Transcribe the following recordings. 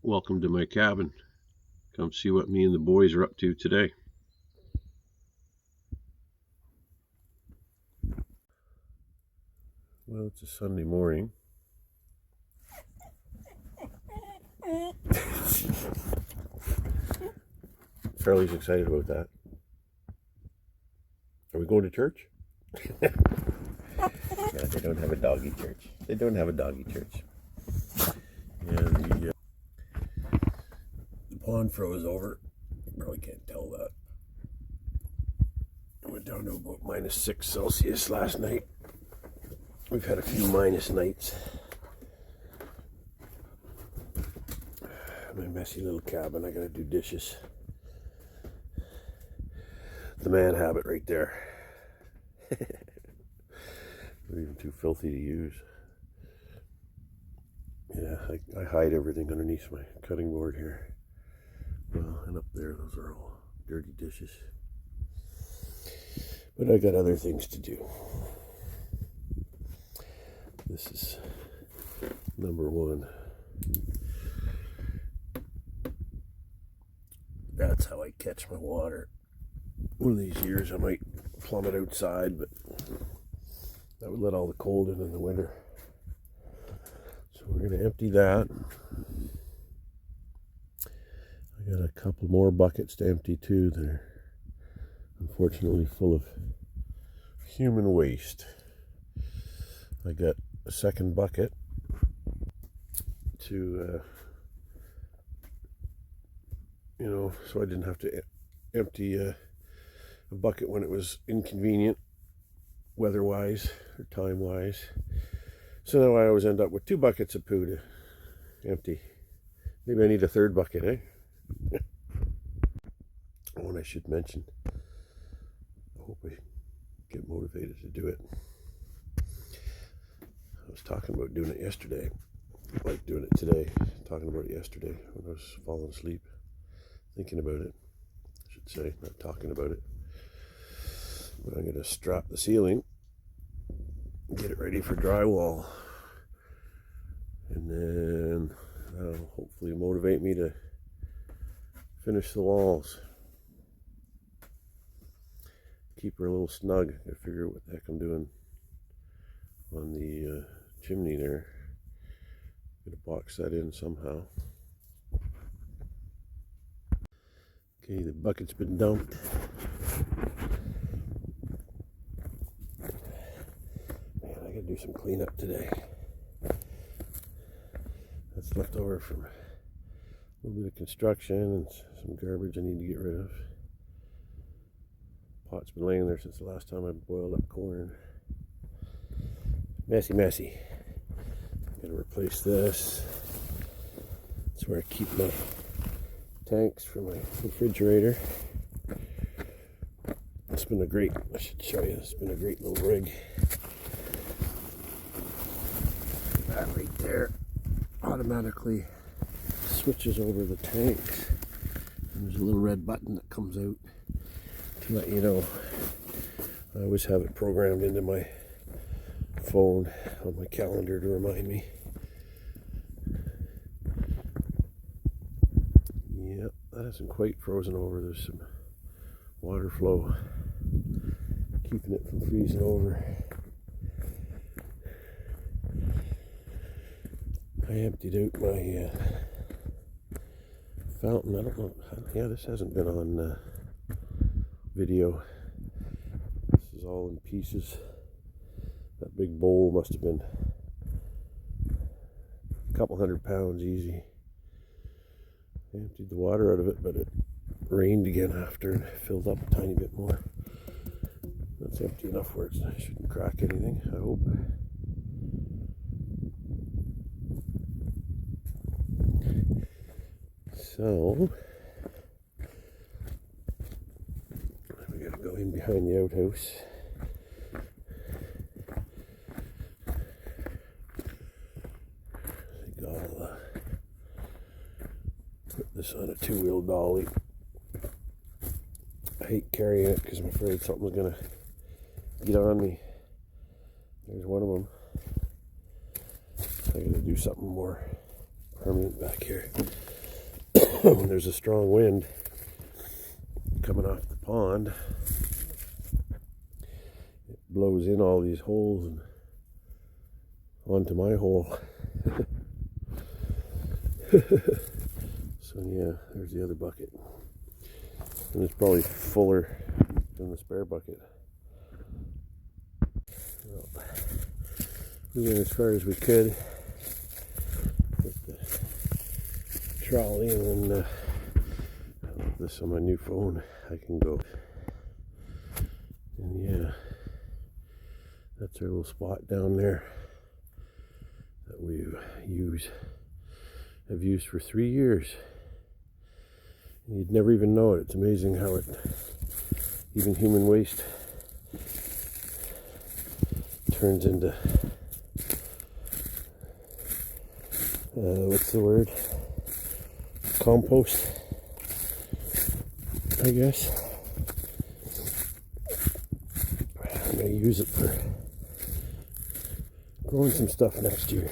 Welcome to my cabin. Come see what me and the boys are up to today. Well, it's a Sunday morning. Charlie's excited about that. Are we going to church? Yeah, they don't have a doggy church. They don't have a doggy church. And the pond froze over. You probably can't tell that. It went down to about -6 Celsius last night. We've had a few minus nights. My messy little cabin. I gotta do dishes. The man habit right there. Not even too filthy to use. Yeah, I hide everything underneath my cutting board here. Well, and up there, those are all dirty dishes. But I got other things to do. This is number one. That's how I catch my water. One of these years I might plumb it outside, but that would let all the cold in the winter. So we're going to empty that. I got a couple more buckets to empty too. They're unfortunately full of human waste. I got a second bucket to, so I didn't have to empty a bucket when it was inconvenient, weather-wise or time-wise. So now I always end up with 2 buckets of poo to empty. Maybe I need a third bucket, eh? Oh, and I should mention, I hope I get motivated to do it. I was talking about doing it yesterday. I like doing it today. Talking about it yesterday when I was falling asleep. Thinking about it, I should say, not talking about it. But I'm going to strap the ceiling, get it ready for drywall, and then that'll hopefully motivate me to finish the walls. Keep her a little snug. I gotta figure out what the heck I'm doing on the chimney there. Gotta box that in somehow. Okay, the bucket's been dumped. Man, I gotta do some cleanup today. That's left over from a little bit of construction and some garbage I need to get rid of. Pot's been laying there since the last time I boiled up corn. Messy. Gotta replace this. That's where I keep my tanks for my refrigerator. It's been a great, I should show you, it's been a great little rig. That right there automatically switches over the tanks. And there's a little red button that comes out to let you know. I always have it programmed into my phone on my calendar to remind me. Yep, that hasn't quite frozen over. There's some water flow keeping it from freezing over. I emptied out my fountain. I don't know. Yeah, this hasn't been on video. This is all in pieces. That big bowl must have been a couple 100 pounds easy. I emptied the water out of it, but it rained again after and filled up a tiny bit more. That's empty enough where it shouldn't crack anything, I hope. So, we gotta go in behind the outhouse. I think I'll put this on a 2-wheel dolly. I hate carrying it because I'm afraid something's gonna get on me. There's one of them. I gotta do something more permanent back here. when there's a strong wind coming off the pond, it blows in all these holes and onto my hole. So yeah, there's the other bucket. And it's probably fuller than the spare bucket. Well, we went as far as we could with the trolley, and then I love this on my new phone. I can go, and yeah, that's our little spot down there that we have used for 3 years. And you'd never even know it. It's amazing how even human waste turns into what's the word? Compost, I guess. I'm gonna use it for growing some stuff next year.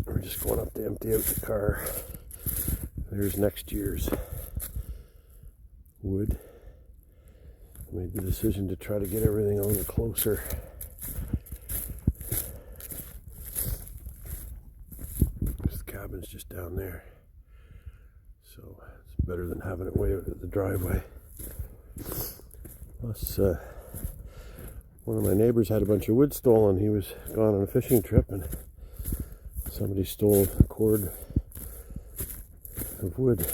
We're just going up to empty out the car. There's next year's wood. I made the decision to try to get everything a little closer. This cabin's just down there, so it's better than having it way out at the driveway. Plus, one of my neighbors had a bunch of wood stolen. He was gone on a fishing trip, and somebody stole a cord of wood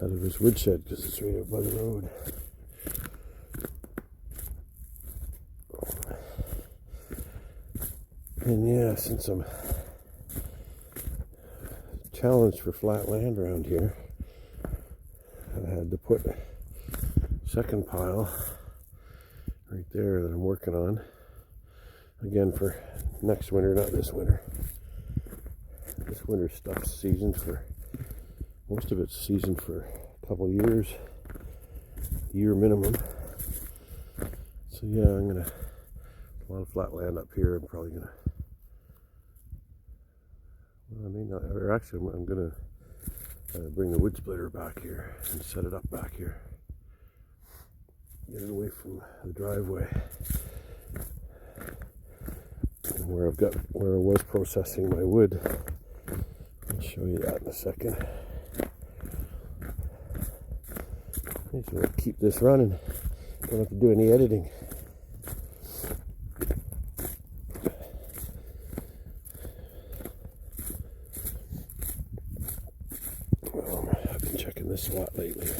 out of his woodshed because it's right out by the road. And yeah, since I'm challenged for flat land around here, I had to put a second pile right there that I'm working on again for next winter, not this winter. This winter stuff's seasoned for, most of it's seasoned for a couple years, year minimum. So yeah, I'm gonna, a lot of flat land up here. I'm probably gonna, well, I may not, or actually I'm gonna bring the wood splitter back here and set it up back here. Get it away from the driveway. And where I was processing my wood. I'll show you that in a second. So we'll keep this running. Don't have to do any editing. I've been checking this a lot lately.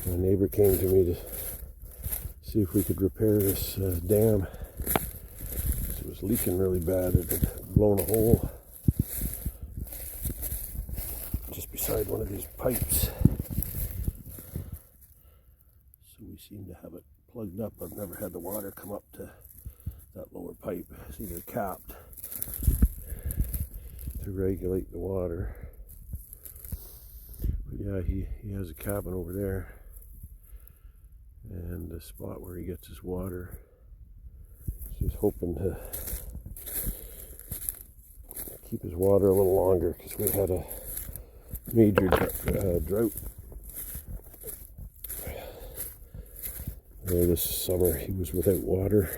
My neighbor came to me to see if we could repair this dam. It was leaking really bad. It had blown a hole just beside one of these pipes. So we seem to have it plugged up. I've never had the water come up to that lower pipe. It's either capped to regulate the water. But yeah, he has a cabin over there, and the spot where he gets his water. So he's hoping to keep his water a little longer because we had a major drought this summer. He was without water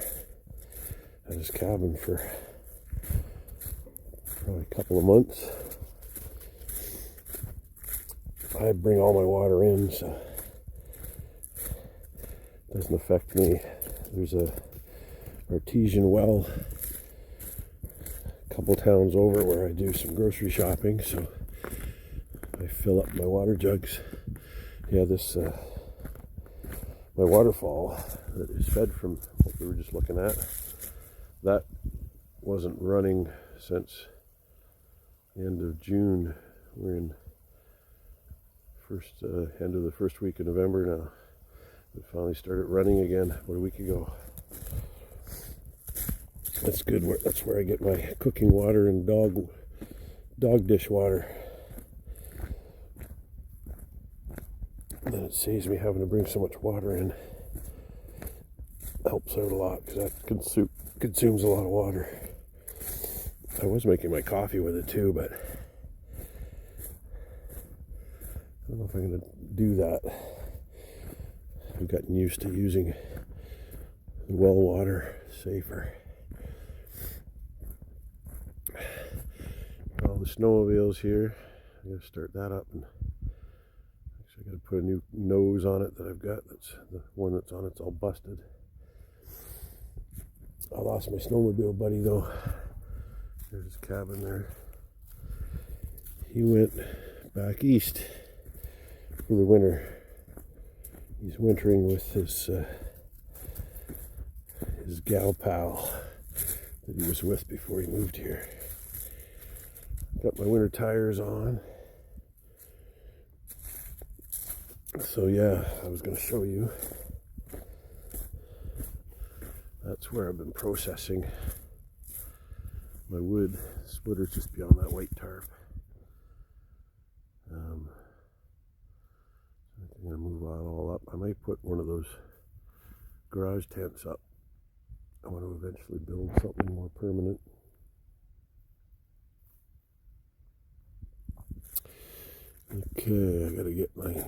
at his cabin for probably a couple of months. I bring all my water in, so it doesn't affect me. There's a artesian well a couple towns over where I do some grocery shopping, so I fill up my water jugs. Yeah, this my waterfall that is fed from what we were just looking at, that wasn't running since the end of June. We're in end of the first week of November now. It finally started running again about a week ago. That's good. That's where I get my cooking water and dog dish water. And then it saves me having to bring so much water in. helps out a lot because that consumes a lot of water. I was making my coffee with it too, but I don't know if I'm going to do that. I've gotten used to using the well water safer. All the snowmobiles here. I'm going to start that up, and actually I got to put a new nose on it that I've got. That's the one that's on it's all busted. I lost my snowmobile buddy though. There's his cabin there. He went back east for the winter. He's wintering with his gal pal that he was with before he moved here. Got my winter tires on. So yeah, I was going to show you. That's where I've been processing my wood. Splitter's just beyond that white tarp. I'm going to move on all up. I might put one of those garage tents up. I want to eventually build something more permanent. Okay, I got to get my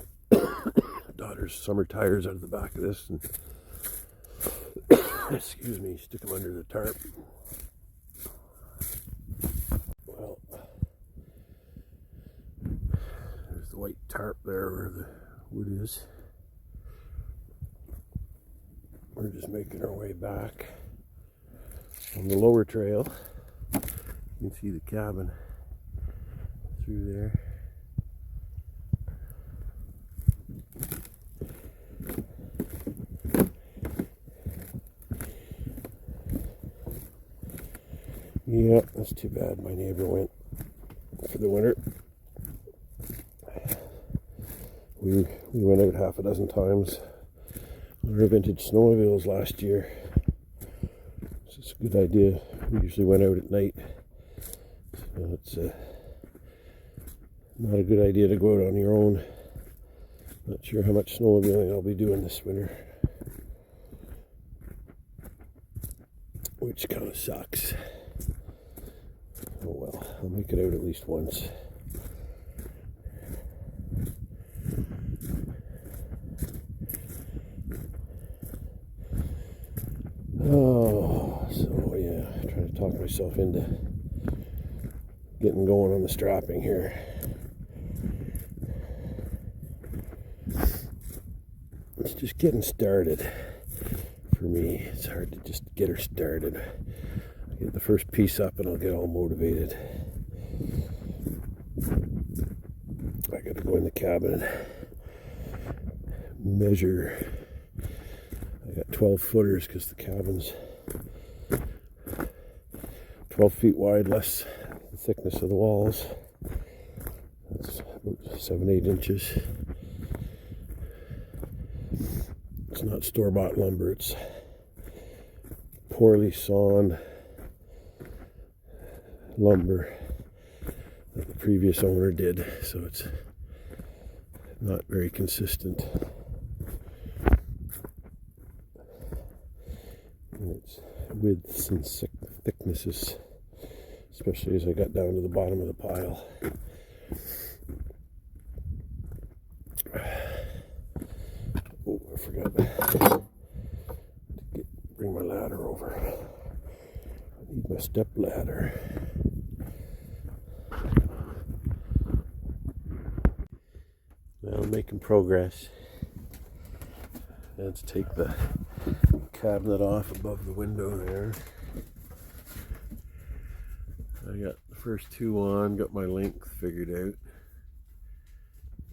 daughter's summer tires out of the back of this and excuse me, stick them under the tarp. Well, there's the white tarp there where the wood is. We're just making our way back on the lower trail. You can see the cabin through there. Yeah, that's too bad. My neighbor went for the winter. We went out half a dozen times on our vintage snowmobiles last year. It's a good idea. We usually went out at night. So it's not a good idea to go out on your own. Not sure how much snowmobiling I'll be doing this winter. Which kind of sucks. Oh well, I'll make it out at least once. Oh, so yeah, trying to talk myself into getting going on the strapping here. It's just getting started for me. It's hard to just get her started. Get the first piece up and I'll get all motivated. I gotta go in the cabin and measure. I got 12 footers because the cabin's 12 feet wide, less the thickness of the walls. That's about 7-8 inches. It's not store-bought lumber, it's poorly sawn lumber that the previous owner did, so it's not very consistent. And its widths and thicknesses, especially as I got down to the bottom of the pile. Oh, I forgot to bring my ladder over. I need my step ladder. Well, I'm making progress. Let's take the cabinet off above the window there. I got the first two on, got my length figured out.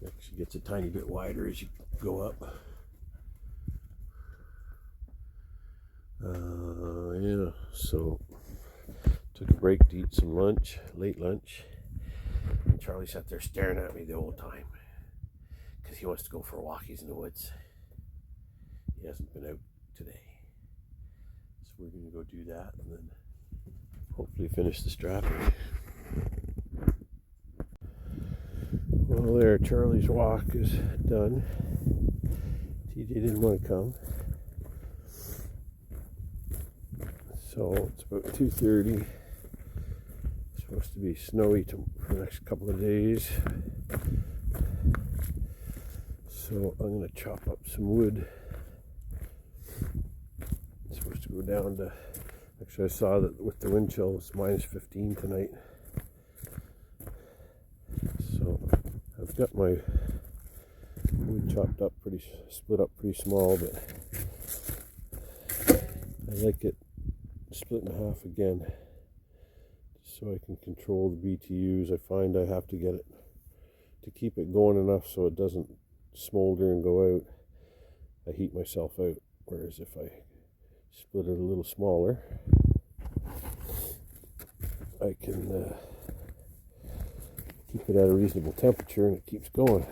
It actually gets a tiny bit wider as you go up. Yeah, so took a break to eat some lunch, late lunch. Charlie sat there staring at me the whole time because he wants to go for walkies in the woods. He hasn't been out today. So we're going to go do that and then hopefully finish the strapping. Well, there, Charlie's walk is done. TJ didn't want to come. So it's about 2:30. It's supposed to be snowy for the next couple of days. So I'm going to chop up some wood. It's supposed to go down to, actually I saw that with the wind chill it's minus 15 tonight. So I've got my wood chopped up split up pretty small, but I like it split in half again, so I can control the BTUs. I find I have to get it to keep it going enough so it doesn't smolder and go out. I heat myself out, whereas if I split it a little smaller, I can keep it at a reasonable temperature and it keeps going.